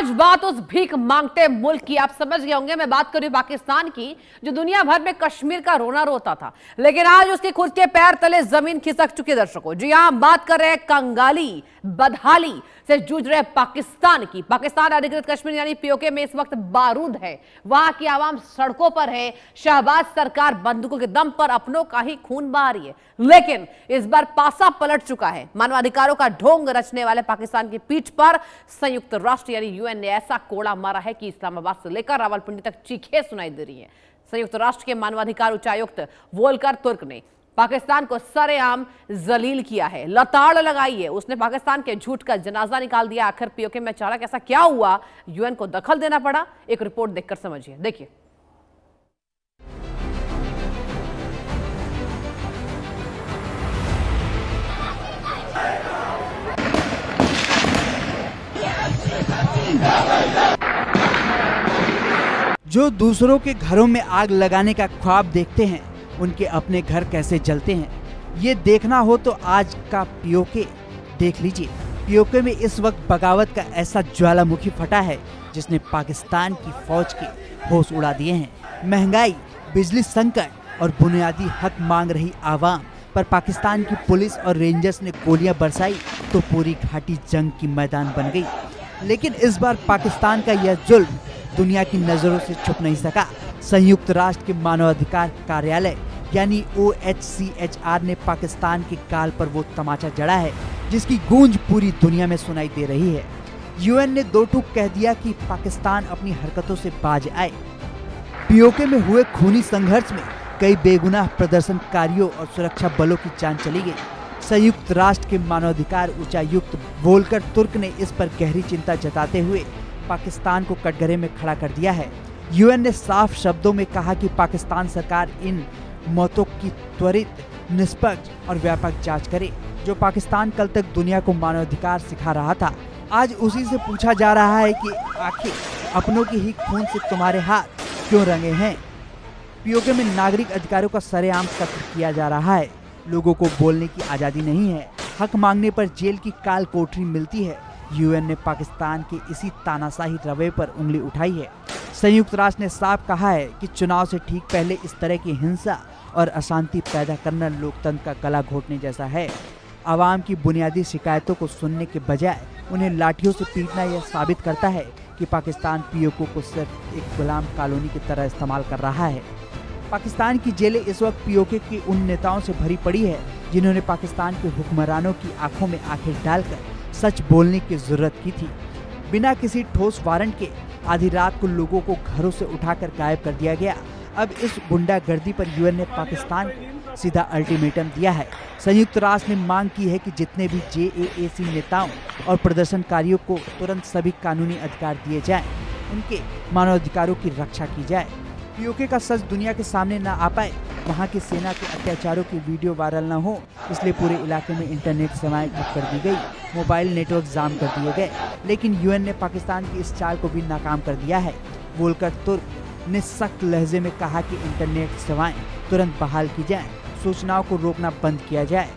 आज बात उस भीख मांगते मुल्क की। आप समझ गए होंगे, मैं बात कर रही हूं पाकिस्तान की, जो दुनिया भर में कश्मीर का रोना रोता था, लेकिन आज उसके खुद के पैर तले जमीन खिसक चुकी है। दर्शकों जी हां, बात कर रहे हैं कंगाली बदहाली से जूझ रहे पाकिस्तान की। पाकिस्तान अधिकृत कश्मीर यानी पीओके में इस वक्त बारूद है, वहां की आवाम सड़कों पर है। शहबाज सरकार बंदूकों के दम पर अपनों का ही खून बहा रही है, लेकिन इस बार पासा पलट चुका है। मानवाधिकारों का ढोंग रचने वाले पाकिस्तान की पीठ पर संयुक्त राष्ट्र यानी यूएन ने ऐसा कोड़ा मारा है कि इस्लामाबाद से लेकर रावलपिंडी तक चीखें सुनाई दे रही हैं। संयुक्त राष्ट्र के मानवाधिकार उच्चायुक्त वोल्कर तुर्क ने पाकिस्तान को सरेआम जलील किया है, लताड़ लगाई है। उसने पाकिस्तान के झूठ का जनाजा निकाल दिया। आखिर पीओके में अचानक ऐसा क्या हुआ, यूएन को दखल देना पड़ा? एक रिपोर्ट देखकर समझिए, देखिए। जो दूसरों के घरों में आग लगाने का ख्वाब देखते हैं, उनके अपने घर कैसे जलते हैं, ये देखना हो तो आज का पीओके देख लीजिए। पीओके में इस वक्त बगावत का ऐसा ज्वालामुखी फटा है जिसने पाकिस्तान की फौज के होश उड़ा दिए हैं। महंगाई, बिजली संकट और बुनियादी हक मांग रही आवाम पर पाकिस्तान की पुलिस और रेंजर्स ने गोलियां बरसाई तो पूरी घाटी जंग की मैदान बन गई। लेकिन इस बार पाकिस्तान का यह जुल्म दुनिया की नजरों से छुप नहीं सका। संयुक्त राष्ट्र के मानवाधिकार कार्यालय यानी OHCHR ने पाकिस्तान के गाल पर वो तमाचा जड़ा है जिसकी गूंज पूरी दुनिया में सुनाई दे रही है। यूएन ने दो टूक कह दिया कि पाकिस्तान अपनी हरकतों से बाज आए। पीओके में हुए खूनी संघर्ष में कई बेगुनाह प्रदर्शनकारियों और सुरक्षा बलों की जान चली गई। संयुक्त राष्ट्र के मानवाधिकार उच्चायुक्त वोल्कर तुर्क ने इस पर गहरी चिंता जताते हुए पाकिस्तान को कटघरे में खड़ा कर दिया है। यूएन ने साफ शब्दों में कहा कि पाकिस्तान सरकार इन मौतों की त्वरित, निष्पक्ष और व्यापक जांच करे। जो पाकिस्तान कल तक दुनिया को मानवाधिकार सिखा रहा था, आज उसी से पूछा जा रहा है कि आखिर अपनों के ही खून से तुम्हारे हाथ क्यों रंगे हैं। पीओके में नागरिक अधिकारों का सरेआम कत्ल किया जा रहा है। लोगों को बोलने की आज़ादी नहीं है। हक मांगने पर जेल की काल कोठरी मिलती है। यूएन ने पाकिस्तान के इसी तानाशाही रवैये पर उंगली उठाई है। संयुक्त राष्ट्र ने साफ कहा है कि चुनाव से ठीक पहले इस तरह की हिंसा और अशांति पैदा करना लोकतंत्र का गला घोटने जैसा है। आवाम की बुनियादी शिकायतों को सुनने के बजाय उन्हें लाठियों से पीटना यह साबित करता है कि पाकिस्तान पीओके को सिर्फ एक गुलाम कॉलोनी की तरह इस्तेमाल कर रहा है। पाकिस्तान की जेलें इस वक्त पीओके के उन नेताओं से भरी पड़ी है जिन्होंने पाकिस्तान के हुक्मरानों की आंखों में आंखें डालकर सच बोलने की जरूरत की थी। बिना किसी ठोस वारंट के आधी रात को लोगों को घरों से उठाकर गायब कर दिया गया। अब इस गुंडागर्दी पर यूएन ने पाकिस्तान को सीधा अल्टीमेटम दिया है। संयुक्त राष्ट्र ने मांग की है कि जितने भी JAAC नेताओं और प्रदर्शनकारियों को तुरंत सभी कानूनी अधिकार दिए जाएं, उनके मानवाधिकारों की रक्षा की जाए। पीओके का सच दुनिया के सामने न आ पाए, वहाँ की सेना के अत्याचारों की वीडियो वायरल न हो, इसलिए पूरे इलाके में इंटरनेट सेवाएं ठप कर दी गई, मोबाइल नेटवर्क जाम कर दिए गए। लेकिन यूएन ने पाकिस्तान की इस चाल को भी नाकाम कर दिया है। वोल्कर तुर्क ने सख्त लहजे में कहा कि इंटरनेट सेवाएं तुरंत बहाल की जाएं, सूचनाओं को रोकना बंद किया जाए